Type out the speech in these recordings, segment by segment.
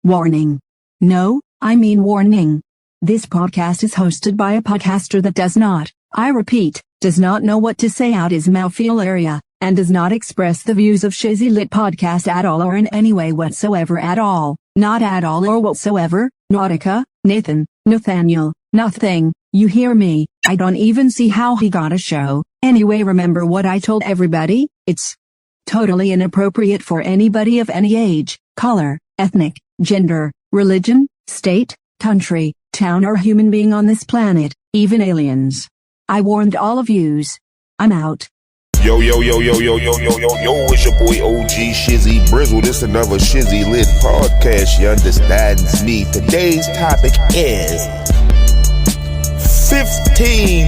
Warning. No, I mean warning. This podcast is hosted by a podcaster that does not, I repeat, does not know what to say out his mouthfeel area, and does not express the views of Shizzy Lit Podcast at all or in any way whatsoever at all, not at all or whatsoever. Nautica, Nathan, Nathaniel, nothing, you hear me, I don't even see how he got a show. Anyway, remember what I told everybody, it's totally inappropriate for anybody of any age, color, ethnic, gender, religion, state, country, town or human being on this planet, even aliens. I warned all of yous. I'm out. Yo, it's your boy OG Shizzy Brizzle. This another Shizzy Lit podcast, you understands me. Today's topic is 15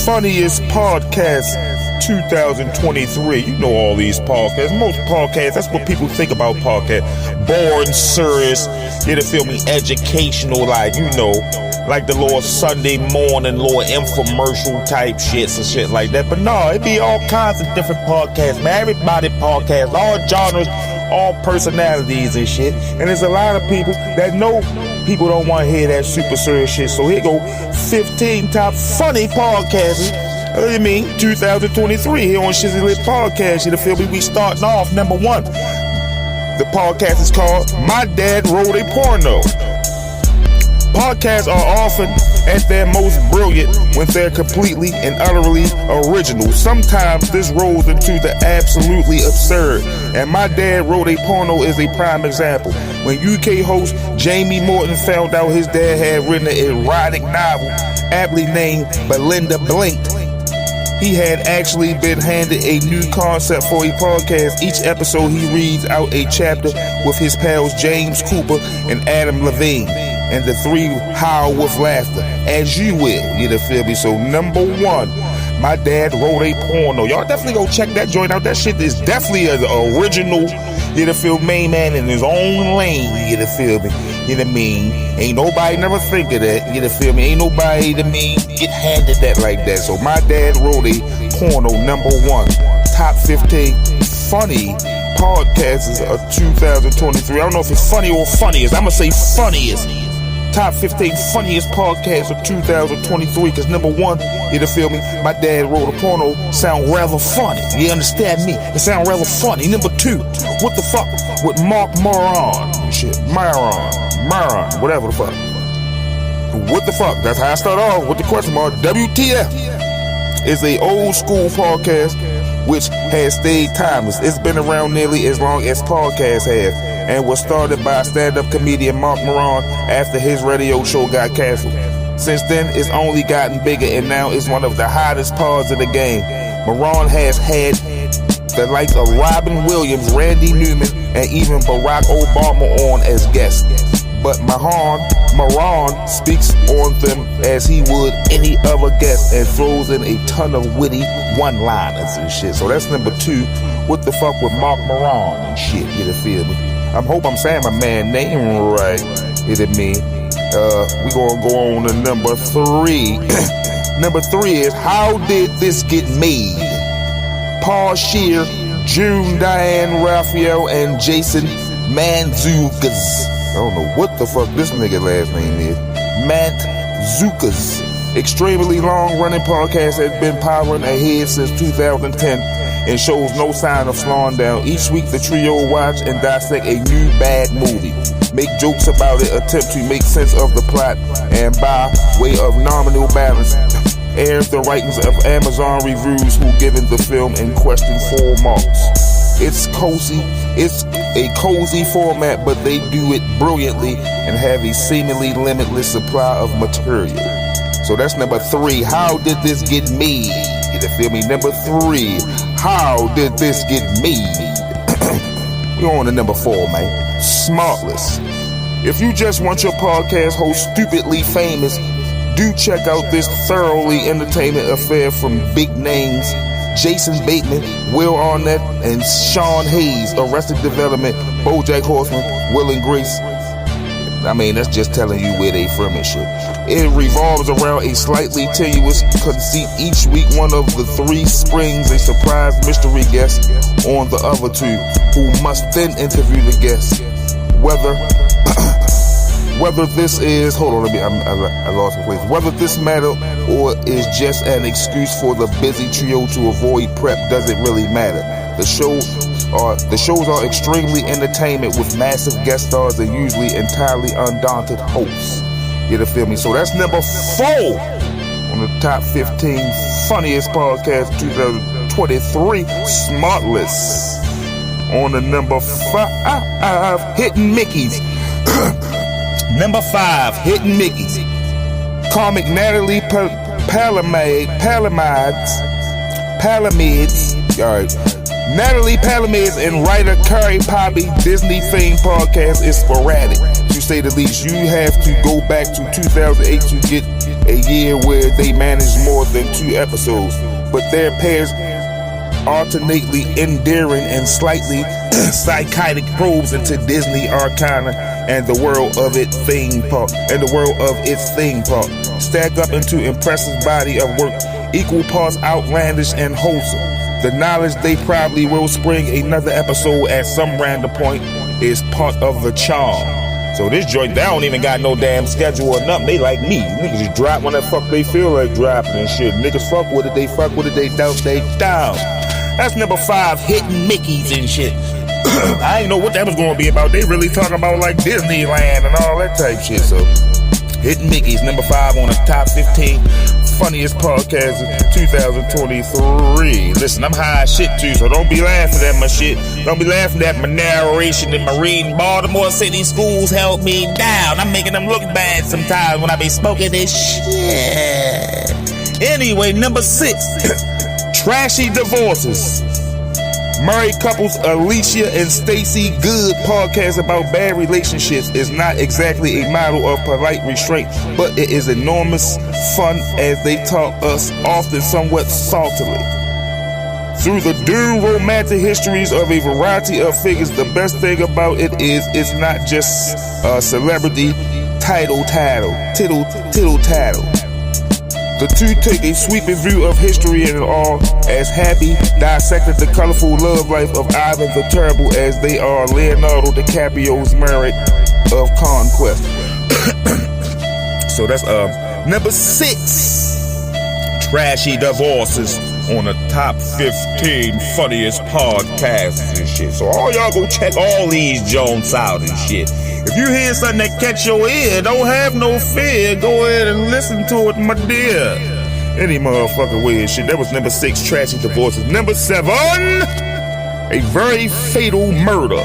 funniest podcasts 2023. You know all these podcasts. Most podcasts, that's what people think about podcasts. Boring, serious, you feel me, educational, like, you know, like the little Sunday morning, little infomercial type shits and shit like that. But no, it be all kinds of different podcasts, man. Everybody podcasts, all genres, all personalities and shit. And there's a lot of people that know people don't want to hear that super serious shit. So here go 15 top funny podcasts. What do you mean? 2023 here on Shizzy Lit Podcast. You feel me? We starting off number one. The podcast is called My Dad Wrote a Porno. Podcasts are often at their most brilliant when they're completely and utterly original. Sometimes this rolls into the absolutely absurd. And My Dad Wrote a Porno is a prime example. When UK host Jamie Morton found out his dad had written an erotic novel aptly named Belinda Blinked, he had actually been handed a new concept for a podcast. Each episode he reads out a chapter with his pals James Cooper and Adam Levine, and the three howl with laughter, as you will, you feel me? So number one, My Dad Wrote a Porno. Y'all definitely go check that joint out. That shit is definitely an original, you feel me, main man in his own lane, you feel me? You know what I mean? Ain't nobody never think of that, you feel me? Ain't nobody, you know what I mean, get handed that like that. So My Dad Wrote a Porno, number one. Top 15 funny podcasts of 2023. I don't know if it's funny or funniest. I'm gonna say funniest. Top 15 funniest podcasts of 2023, because number one, you feel me, My Dad Wrote a Porno sound rather funny. You understand me? It sound rather funny. Number two, What the Fuck with Mark Maron. Shit, Maron, whatever the fuck. What the fuck? That's how I start off with the question mark. WTF is a old school podcast which has stayed timeless. It's been around nearly as long as podcasts have, and was started by stand-up comedian Mark Maron after his radio show got canceled. Since then, it's only gotten bigger, and now it's one of the hottest pods of the game. Maron has had the likes of Robin Williams, Randy Newman, and even Barack Obama on as guests. But Maron speaks on them as he would any other guest, and throws in a ton of witty one-liners and shit. So that's number two, What the Fuck with Mark Maron and shit, you feel me? I hope I'm saying my man name right, you know what I mean? We gonna go on to number three. Number three is How Did This Get Made? Paul Scheer, June Diane Raphael, and Jason Mantzoukas. I don't know what the fuck this nigga last name is. Mantzoukas. Extremely long-running podcast has been powering ahead since 2010 and shows no sign of slowing down. Each week, the trio watch and dissect a new bad movie, make jokes about it, attempt to make sense of the plot, and by way of nominal balance, airs the writings of Amazon reviews who given the film in question 4 marks. It's a cozy format, but they do it brilliantly and have a seemingly limitless supply of material. So that's number three. How did this get made? You feel me? Number three. How did this get made? We're on to number four, man. Smartless. If you just want your podcast host stupidly famous, do check out this thoroughly entertainment affair from big names Jason Bateman, Will Arnett, and Sean Hayes. Arrested Development, BoJack Horseman, Will and Grace. I mean, that's just telling you where they from and shit. It revolves around a slightly tenuous conceit. Each week, one of the three springs a surprise mystery guest on the other two, who must then interview the guest. Whether Whether this is, hold on, I lost my place. Whether this matter or is just an excuse for the busy trio to avoid prep doesn't really matter. The shows are extremely entertainment with massive guest stars and usually entirely undaunted hosts. You feel me? So that's number 4 on the top 15 funniest podcast 2023. Smartless. On the number 5, Hitting Mickey's. Number 5, Hitting Mickey's. Comic Natalie Palamides. Alright. Natalie Palamides and writer Carrie Poppy Disney themed podcast is sporadic, to say the least. You have to go back to 2008 to get a year where they managed more than 2 episodes. But their pairs alternately endearing and slightly psychotic probes into Disney arcana and the world of its theme park stack up into impressive body of work, equal parts outlandish and wholesome. The knowledge they probably will spring another episode at some random point is part of the charm. So this joint, they don't even got no damn schedule or nothing. They like me. Niggas just drop when the fuck they feel like dropping and shit. Niggas fuck with it, they fuck with it, they don't, they down. That's number 5, Hitting Mickey's and shit. I didn't know what that was going to be about. They really talking about like Disneyland and all that type shit. So Hitting Mickey's, number 5 on the top 15 funniest podcast of 2023. Listen, I'm high as shit too, so don't be laughing at my shit. Don't be laughing at my narration and my reading. Baltimore City schools held me down. I'm making them look bad sometimes when I be smoking this shit. Anyway, number 6, Trashy Divorces. Married couples Alicia and Stacey Good podcast about bad relationships is not exactly a model of polite restraint, but it is enormous fun as they talk us often somewhat saltily through the doomed romantic histories of a variety of figures. The best thing about it is it's not just celebrity tittle tattle. The two take a sweeping view of history and all as happy, dissected the colorful love life of Ivan the Terrible as they are Leonardo DiCaprio's merit of conquest. So that's number 6, Trashy Divorces on the top 15 funniest podcasts and shit. So all y'all go check all these Jones out and shit. If you hear something that catch your ear, don't have no fear. Go ahead and listen to it, my dear. Any motherfucking way and shit. That was number 6, Trashy Divorces. Number 7, A Very Fatal Murder.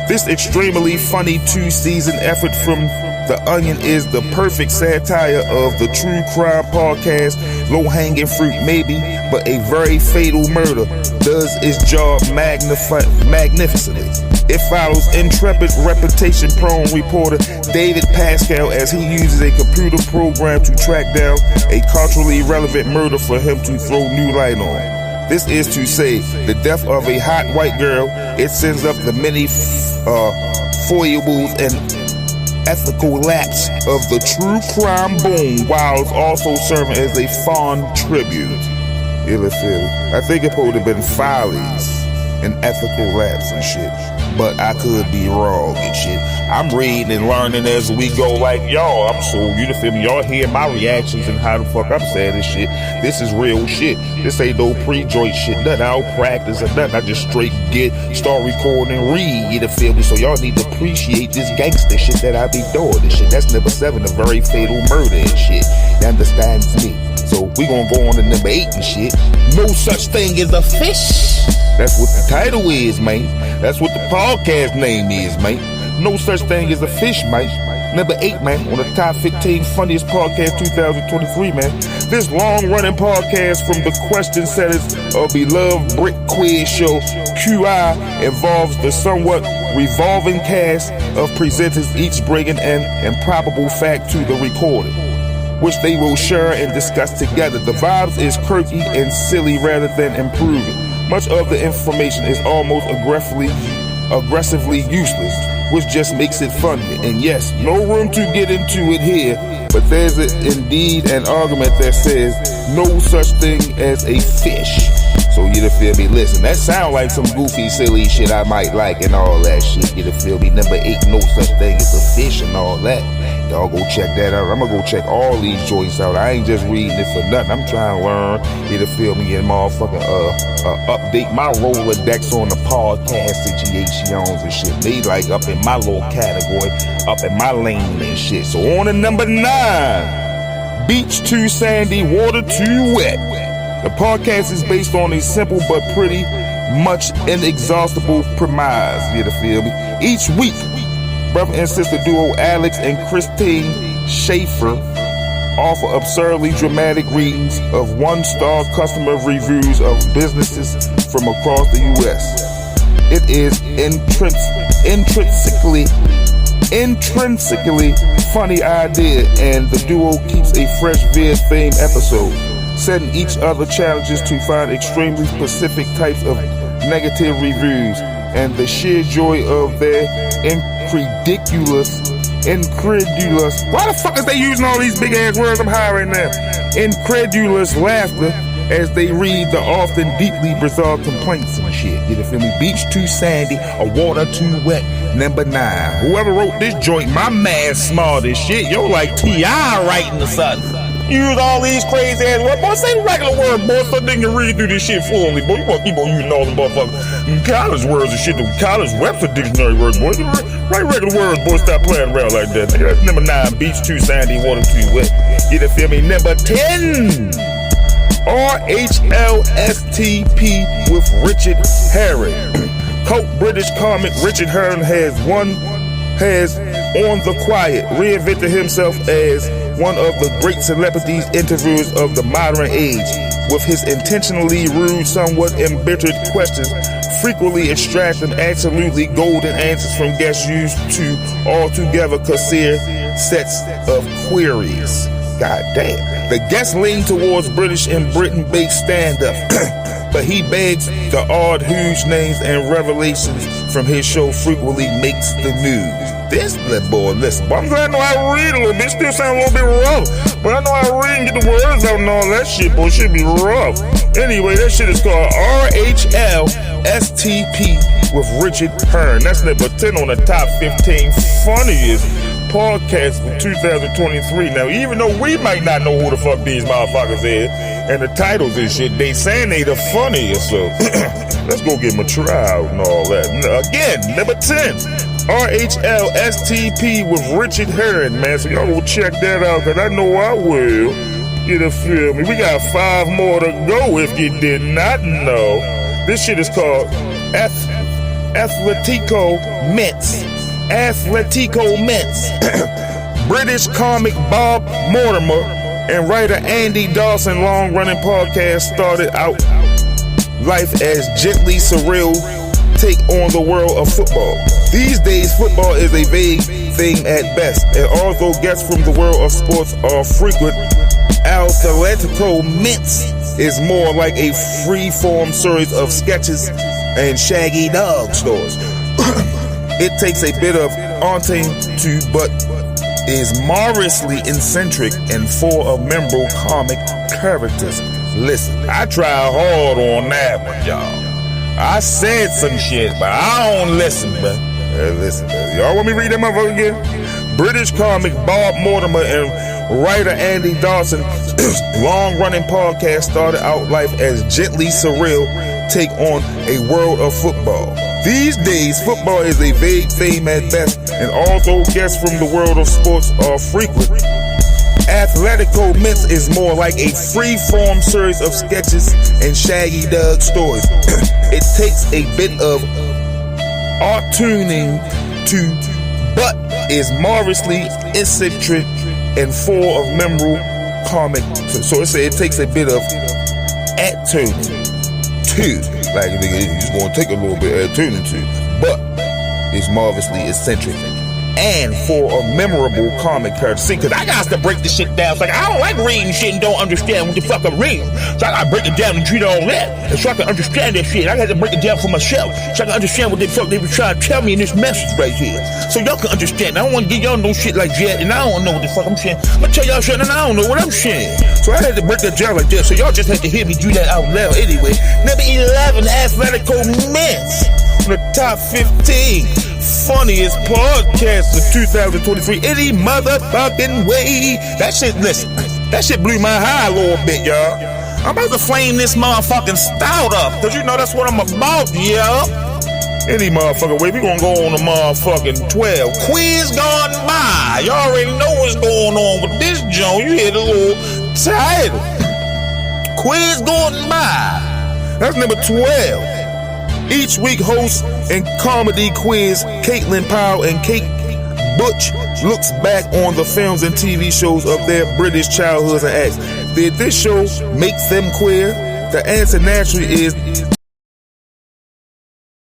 This extremely funny 2-season effort from The Onion is the perfect satire of the true crime podcast. Low-hanging fruit maybe, but A Very Fatal Murder does its job magnificently. It follows intrepid, reputation-prone reporter David Pascal as he uses a computer program to track down a culturally relevant murder for him to throw new light on. This is to say, the death of a hot white girl. It sends up the many foibles and ethical lapse of the true crime boom, while also serving as a fond tribute. I think it would have been follies and ethical lapse and shit, but I could be wrong and shit. I'm reading and learning as we go like y'all. I'm so, you feel me? Y'all hear my reactions and how the fuck I'm saying this shit. This is real shit. This ain't no pre-joint shit. Nothing. I don't practice or nothing. I just straight start recording and read. You feel me? So y'all need to appreciate this gangster shit that I be doing and shit. That's number 7, A Very Fatal Murder and shit. You understands me? So we gonna go on to number 8 and shit. No Such Thing as a Fish. That's what the title is, man. That's what the podcast name is, man. No Such Thing as a Fish, man. Number 8, man, on the top 15 funniest podcast 2023, man. This long-running podcast from the question setters of beloved brick quiz show QI involves the somewhat revolving cast of presenters, each bringing an improbable fact to the recording, which they will share and discuss together. The vibes is quirky and silly rather than improving. Much of the information is almost aggressively useless, which just makes it funny. And yes, no room to get into it here, but there's indeed an argument that says no such thing as a fish. So you feel me? Listen, that sound like some goofy, silly shit I might like and all that shit. You feel me? Number 8, no such thing as a fish and all that. Y'all go check that out. I'm gonna go check all these joints out. I ain't just reading it for nothing. I'm trying to learn. You feel me? And motherfucking update my Rolodex on the podcast situations and shit. They like up in my little category, up in my lane and shit. So on to number 9, beach too sandy, water too wet. The podcast is based on a simple but pretty much inexhaustible premise. You feel me? Each week, brother and sister duo Alex and Christine Schaefer offer absurdly dramatic readings of 1-star customer reviews of businesses from across the U.S. It is intrinsically funny idea, and the duo keeps a fresh vid-themed episode, setting each other challenges to find extremely specific types of negative reviews, and the sheer joy of their incredulous. Why the fuck is they using all these big ass words? I'm high right now. Incredulous laughter as they read the often deeply bizarre complaints and shit. You feel me? Beach too sandy or water too wet. Number 9. Whoever wrote this joint, my man smart as shit. Yo, like T.I. writing or something. Use all these crazy ass words. Boy, say regular words, boy, so they can read through this shit fluently, boy. You want to keep on using all them motherfuckers college words and shit, the college Webster dictionary words, boy. You write regular words, boy. Stop playing around like that. Nigga, that's number 9, beach too sandy, water too wet. You feel me? Number 10, RHLSTP with Richard Herring. Cult British comic Richard Herring has on the quiet reinvented himself as one of the great celebrities interviewers of the modern age, with his intentionally rude, somewhat embittered questions frequently extracting absolutely golden answers from guests used to altogether consider sets of queries. God damn. The guests lean towards British and Britain-based stand-up, but he begs the odd, huge names and revelations from his show frequently makes the news. This little boy, listen, but I'm glad I know how to read a little bit. Still sound a little bit rough, but I know how to read and get the words out and all that shit, boy. It should be rough. Anyway, that shit is called RHLSTP with Richard Hearn. That's number 10 on the top 15 funniest podcast for 2023. Now, even though we might not know who the fuck these motherfuckers is and the titles and shit, they saying they the funniest, so let's go give them a try out and all that. Again, number 10, RHLSTP with Richard Herring, man. So y'all go check that out, because I know I will. You feel me? We got 5 more to go if you did not know. This shit is called Athletico Mints. British comic Bob Mortimer and writer Andy Dawson long-running podcast started out life as gently surreal take on the world of football. These days, football is a vague thing at best, and although guests from the world of sports are frequent, Athletico Mints is more like a free-form series of sketches and shaggy dog stories. It takes a bit of haunting to, but is marvelously eccentric and full of memorable comic characters. Listen, I tried hard on that one, y'all. I said some shit, but I don't listen, man. Listen, y'all want me to read that motherfucker again? British comic Bob Mortimer and writer Andy Dawson long-running podcast started out life as gently surreal take on a world of football. These days, football is a vague theme at best, and although guests from the world of sports are frequent, Athletico Mints is more like a free-form series of sketches and shaggy dog stories. It takes a bit of art tuning to, but is marvelously eccentric and full of memorable comic. So it takes a bit of art tuning to, like it's going to take a little bit of art tuning to, but it's marvelously eccentric and for a memorable comic courtesy. Cause I got to break this shit down. It's like, I don't like reading shit and don't understand what the fuck I'm reading. So I gotta break it down and treat all that. And so I can understand that shit. I got to break it down for myself. So I can understand what the fuck they were trying to tell me in this message right here. So y'all can understand. I don't want to give y'all no shit like that, and I don't know what the fuck I'm saying. I'm gonna tell y'all shit and I don't know what I'm saying. So I had to break that down like that. So y'all just had to hear me do that out loud anyway. Number 11, Athletico Mints. On the top 15 funniest podcasts of 2023 any motherfucking way. That shit, listen, that shit blew my high a little bit, y'all. I'm about to flame this motherfucking stout up, cause you know that's what I'm about, y'all. Any motherfucking way, we gonna go on the motherfucking 12. Quiz gone by. Y'all already know what's going on with this joint. You hear the little title. Quiz gone by. That's number 12. Each week, host and comedy quiz Caitlin Powell and Kate Butch looks back on the films and TV shows of their British childhoods and asks, did this show make them queer? The answer naturally is